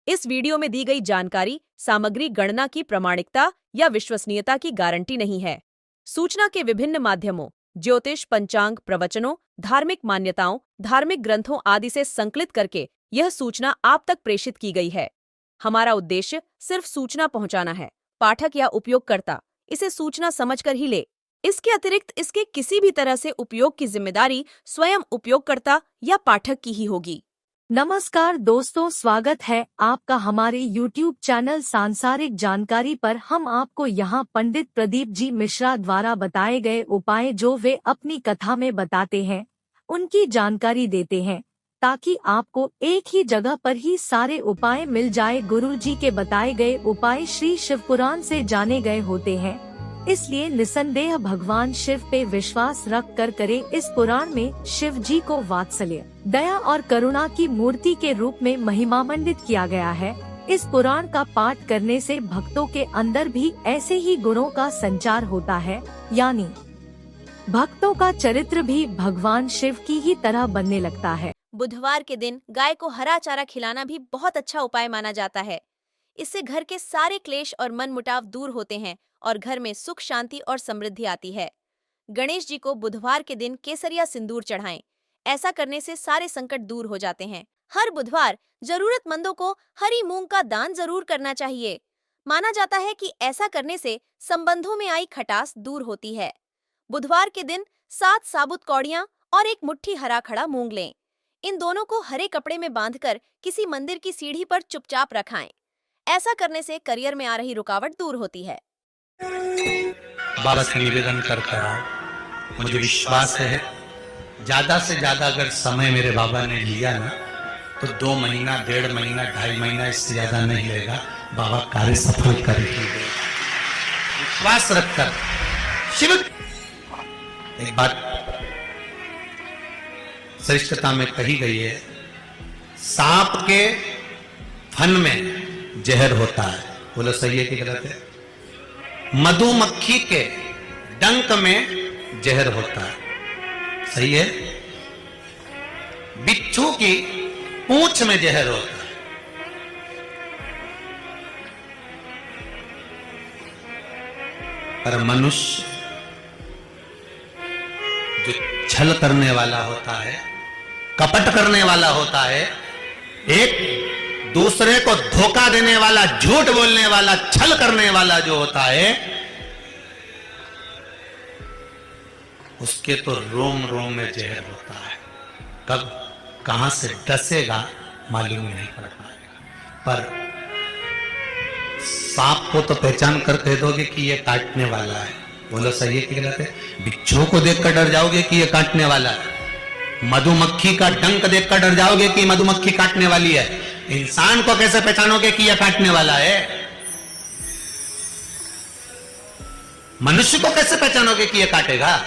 इस वीडियो में दी गई जानकारी सामग्री गणना की प्रामाणिकता या विश्वसनीयता की गारंटी नहीं है। सूचना के विभिन्न माध्यमों, ज्योतिष, पंचांग, प्रवचनों, धार्मिक मान्यताओं, धार्मिक ग्रंथों आदि से संकलित करके यह सूचना आप तक प्रेषित की गई है। हमारा उद्देश्य सिर्फ सूचना पहुंचाना है। पाठक या उपयोगकर्ता इसे सूचना समझकर ही ले। इसके अतिरिक्त इसके किसी भी तरह से उपयोग की जिम्मेदारी स्वयं उपयोगकर्ता या पाठक की ही होगी। नमस्कार दोस्तों, स्वागत है आपका हमारे YouTube चैनल सांसारिक जानकारी पर। हम आपको यहाँ पंडित प्रदीप जी मिश्रा द्वारा बताए गए उपाय जो वे अपनी कथा में बताते हैं, उनकी जानकारी देते हैं, ताकि आपको एक ही जगह पर ही सारे उपाय मिल जाए। गुरु जी के बताए गए उपाय श्री शिव पुराण से जाने गए होते हैं, इसलिए निसंदेह भगवान शिव पे विश्वास रख कर करे। इस पुराण में शिव जी को वात्सल्य, दया और करुणा की मूर्ति के रूप में महिमामंडित किया गया है। इस पुराण का पाठ करने से भक्तों के अंदर भी ऐसे ही गुणों का संचार होता है, यानी भक्तों का चरित्र भी भगवान शिव की ही तरह बनने लगता है। बुधवार के दिन गाय को हरा चारा खिलाना भी बहुत अच्छा उपाय माना जाता है। इससे घर के सारे क्लेश और मनमुटाव दूर होते हैं और घर में सुख, शांति और समृद्धि आती है। गणेश जी को बुधवार के दिन केसरिया सिंदूर चढ़ाएं। ऐसा करने से सारे संकट दूर हो जाते हैं। हर बुधवार जरूरतमंदों को हरी मूंग का दान जरूर करना चाहिए। माना जाता है कि ऐसा करने से संबंधों में आई खटास दूर होती है। बुधवार के दिन 7 साबुत कौड़ियां और एक मुट्ठी हरा खड़ा मूंग लें। इन दोनों को हरे कपड़े में बांधकर किसी मंदिर की सीढ़ी पर चुपचाप रखाएं। ऐसा करने से करियर में आ रही रुकावट दूर होती है। बाबा से निवेदन करता हूं, मुझे विश्वास है ज्यादा से ज्यादा अगर समय मेरे बाबा ने लिया ना, तो 2 महीना, 1.5 महीना, 2.5 महीना, इससे ज्यादा नहीं लेगा। बाबा कार्य सफल कर ही देगा। विश्वास रखकर शिव। एक बात श्रेष्ठता में कही गई है, सांप के फन में जहर होता है। बोलो सही है कि गलत है? मधुमक्खी के डंक में जहर होता है। सही है? बिच्छू की पूंछ में जहर होता है। पर मनुष्य जो छल करने वाला होता है, कपट करने वाला होता है, एक दूसरे को धोखा देने वाला, झूठ बोलने वाला, छल करने वाला जो होता है, उसके तो रोम रोम में जहर होता है। कब कहां से डसेगा मालूम नहीं पड़ पाएगा। पर सांप को तो पहचान कर कह दोगे कि ये काटने वाला है। बोलो सही है कि गलत है? बिच्छू को देखकर डर जाओगे कि ये काटने वाला है। मधुमक्खी का डंक देखकर डर जाओगे कि मधुमक्खी काटने वाली है। इंसान को कैसे पहचानोगे कि यह काटने वाला है? मनुष्य को कैसे पहचानोगे कि यह काटेगा?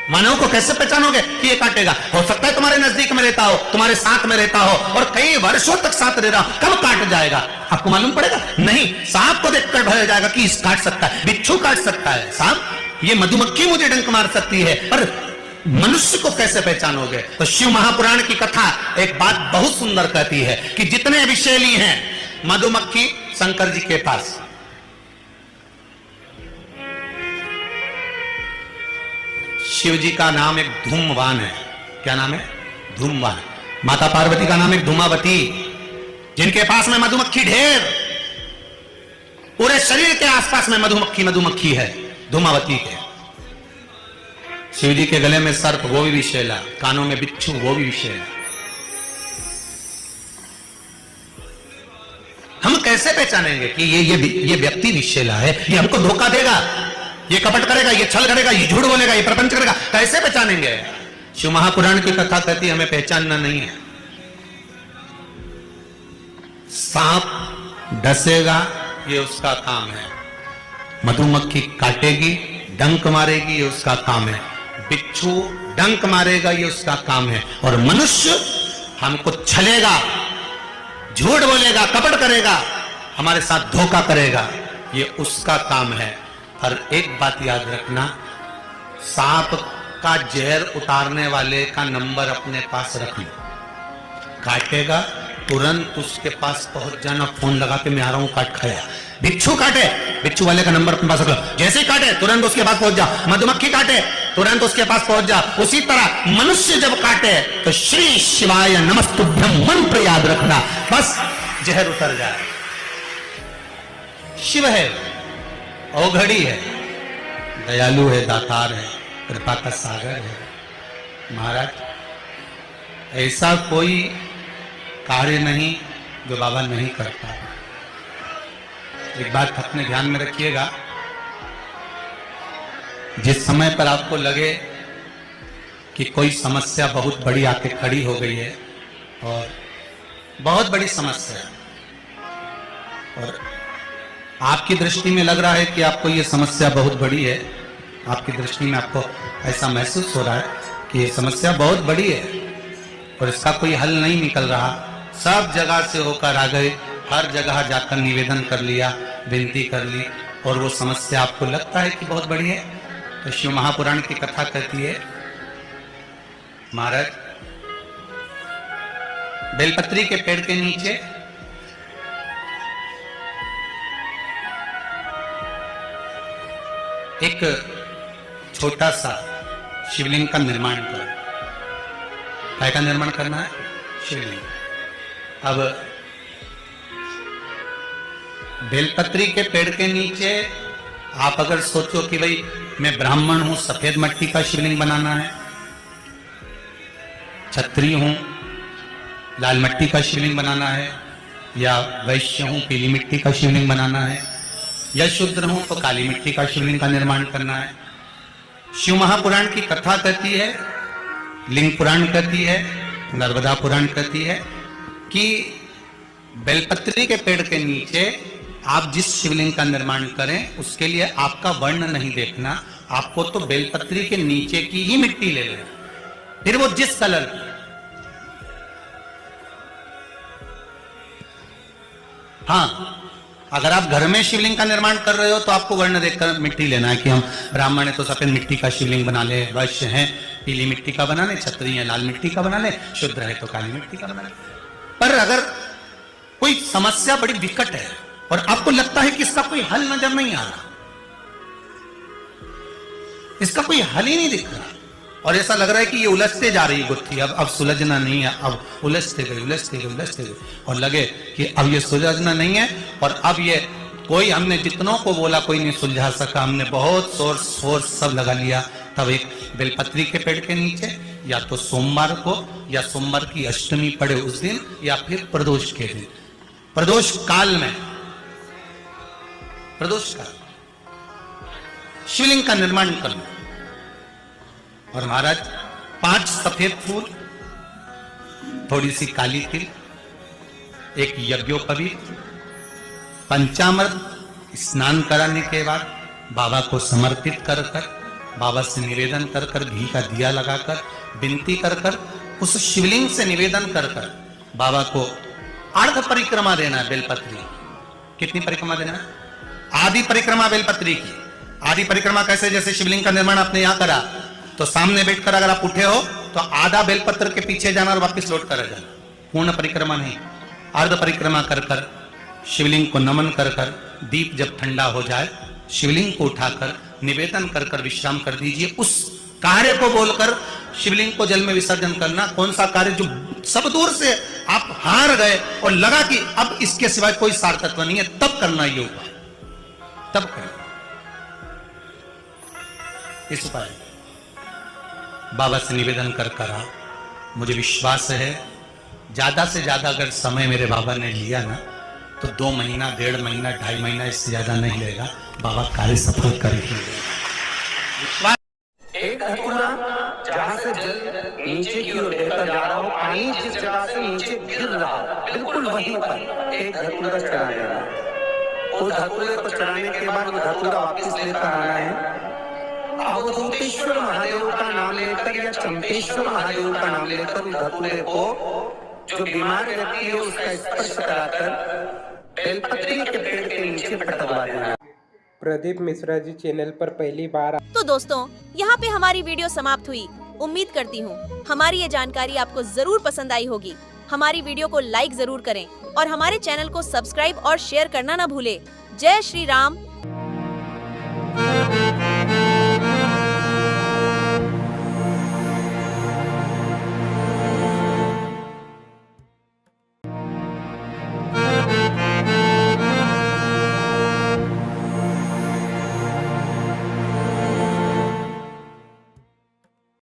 मानव को कैसे पहचानोगे कि यह काटेगा? हो सकता है तुम्हारे नजदीक में रहता हो, तुम्हारे साथ में रहता हो और कई वर्षों तक साथ रह रहा हो, कब काट जाएगा आपको मालूम पड़ेगा? नहीं, सांप को देखकर भय जाएगा कि इस काट सकता है, बिच्छू काट सकता है, सांप, ये मधुमक्खी मुझे डंक मार सकती है, पर मनुष्य को कैसे पहचानोगे? तो शिव महापुराण की कथा एक बात बहुत सुंदर कहती है कि जितने विषैली हैं मधुमक्खी शंकर जी के पास, शिव जी का नाम एक धूमवान है। क्या नाम है? धूमवान। माता पार्वती का नाम एक धूमावती, जिनके पास में मधुमक्खी ढेर, पूरे शरीर के आसपास में मधुमक्खी मधुमक्खी है, धूमावती के। शिव जी के गले में सर्प, वो भी विषैला, कानों में बिच्छू, वो भी विषैला। हम कैसे पहचानेंगे कि ये व्यक्ति विषैला है, ये हमको धोखा देगा, ये कपट करेगा, ये छल करेगा, ये झूठ बोलेगा, ये प्रपंच करेगा? कैसे पहचानेंगे? शिव महापुराण की कथा कहती है हमें पहचानना नहीं है। सांप डसेगा, ये उसका काम है। मधुमक्खी काटेगी, डंक मारेगी, ये उसका काम है। बिच्छू डंक मारेगा, ये उसका काम है। और मनुष्य हमको छलेगा, झूठ बोलेगा, कपट करेगा, हमारे साथ धोखा करेगा, ये उसका काम है। पर एक बात याद रखना, सांप का जहर उतारने वाले का नंबर अपने पास रख लो। काटेगा तुरंत उसके पास पहुंच जाना, फोन लगा के मैं आ रहा हूं, काट खाया। बिच्छू काटे, बिच्छू वाले का नंबर अपने पास रख लो, जैसे ही काटे तुरंत उसके पास पहुंच जा। मधुमक्खी काटे तुरंत उसके पास पहुंच जा। उसी तरह मनुष्य जब काटे तो श्री शिवाय नमस्तुभ्यम मंत्र याद रखना, बस जहर उतर जाए। शिव है, औघड़ी है, दयालु है, दातार है, कृपा का सागर है। महाराज ऐसा कोई कार्य नहीं जो बाबा नहीं करता। एक बात अपने ध्यान में रखिएगा, जिस समय पर आपको लगे कि कोई समस्या बहुत बड़ी आके खड़ी हो गई है, और बहुत बड़ी समस्या है, और आपकी दृष्टि में लग रहा है कि आपको ये समस्या बहुत बड़ी है, आपकी दृष्टि में आपको ऐसा महसूस हो रहा है कि ये समस्या बहुत बड़ी है और इसका कोई हल नहीं निकल रहा, सब जगह से होकर आ गए, हर जगह जाकर निवेदन कर लिया, विनती कर ली, और वो समस्या आपको लगता है कि बहुत बड़ी है, तो शिव महापुराण की कथा कहती है, महाराज बेलपत्री के पेड़ के नीचे एक छोटा सा शिवलिंग का निर्माण करो। काय का निर्माण करना है? शिवलिंग। अब बेलपत्री के पेड़ के नीचे आप अगर सोचो कि भाई मैं ब्राह्मण हूं, सफेद मिट्टी का शिवलिंग बनाना है, क्षत्रिय हूं, लाल मिट्टी का शिवलिंग बनाना है, या वैश्य हूं, पीली मिट्टी का शिवलिंग बनाना है, या शूद्र हूं तो काली मिट्टी का शिवलिंग का निर्माण करना है। शिव महापुराण की कथा कहती है, लिंग पुराण कहती है, नर्मदा पुराण कहती है कि बेलपत्री के पेड़ के नीचे आप जिस शिवलिंग का निर्माण करें उसके लिए आपका वर्ण नहीं देखना, आपको तो बेलपत्री के नीचे की ही मिट्टी ले लेना, फिर वो जिस कलर की। हाँ, अगर आप घर में शिवलिंग का निर्माण कर रहे हो तो आपको वर्ण देखकर मिट्टी लेना है कि हम ब्राह्मण है तो सफेद मिट्टी का शिवलिंग बना ले, वैश्य हैं पीली मिट्टी का बना ले, क्षत्रिय है लाल मिट्टी का बना ले, शूद्र है तो काली मिट्टी का बना ले। पर अगर कोई समस्या बड़ी विकट है और आपको लगता है कि इसका कोई हल नजर नहीं आ रहा, इसका कोई हल ही नहीं दिख रहा, और ऐसा लग रहा है कि ये उलझते जा रही गुत्थी, अब सुलझना नहीं है, अब उलझते गए, और लगे कि अब ये सुलझना नहीं है, और अब ये कोई, हमने जितनों को बोला कोई नहीं सुलझा सका, हमने बहुत शोर सब लगा लिया। तब एक बेलपत्री के पेड़ के नीचे या तो सोमवार को या सोमवार की अष्टमी पड़े उस दिन, या फिर प्रदोष के दिन, प्रदोष काल में, प्रदोष काल शिवलिंग का निर्माण करना। और महाराज 5 सफेद फूल, थोड़ी सी काली तिल, एक यज्ञोपवीत, पंचामृत स्नान कराने के बाद बाबा को समर्पित कर कर, बाबा से निवेदन कर कर, घी का दिया लगाकर विनती कर कर, उस शिवलिंग से निवेदन कर कर बाबा को अर्ध परिक्रमा देना है बेलपत्री। कितनी परिक्रमा देना है? आदि परिक्रमा बेलपत्री की। आदि परिक्रमा कैसे? जैसे शिवलिंग का निर्माण आपने यहां करा तो सामने बैठकर अगर आप उठे हो तो आधा बेलपत्र के पीछे जाना और वापस लौट कर जाना, पूर्ण परिक्रमा नहीं, अर्ध परिक्रमा कर कर शिवलिंग को नमन कर कर, दीप जब ठंडा हो जाए शिवलिंग को उठाकर निवेदन कर कर विश्राम कर दीजिए। उस कार्य को बोलकर शिवलिंग को जल में विसर्जन करना। कौन सा कार्य? जो सब दूर से आप हार गए और लगा कि अब इसके सिवाय कोई सार्थत्व नहीं है, तब करना ये उपाय, तब करना इस उपाय। बाबा से निवेदन कर करा, मुझे विश्वास है ज्यादा से ज्यादा अगर समय मेरे बाबा ने लिया ना तो 2 महीना, 1.5 महीना, 2.5 महीना, इससे ज्यादा नहीं लेगा, बाबा कार्य सफल करेंगे। एक धतूरा जहाँ से जल नीचे की ओर बहता जा रहा हो, पानी जिस जगह से नीचे गिर रहा हो, बिल्कुल वहीं पर एक धतूरा चढ़ा देना। उस धतूरे को चढ़ाने के बाद वो धतूरा वापस लेकर आना है। अवधूतेश्वर महादेव का नाम लेकर या चंपेश्वर महादेव का नाम लेकर उस धतूरे को, जो बीमार व्यक्ति है उसका स्पर्श कराकर बेलपत्री के पेड़ के नीचे पटकवा देना। प्रदीप मिश्रा जी चैनल पर पहली बार। तो दोस्तों, यहाँ पे हमारी वीडियो समाप्त हुई। उम्मीद करती हूँ हमारी ये जानकारी आपको जरूर पसंद आई होगी। हमारी वीडियो को लाइक जरूर करें और हमारे चैनल को सब्सक्राइब और शेयर करना ना भूले। जय श्री राम।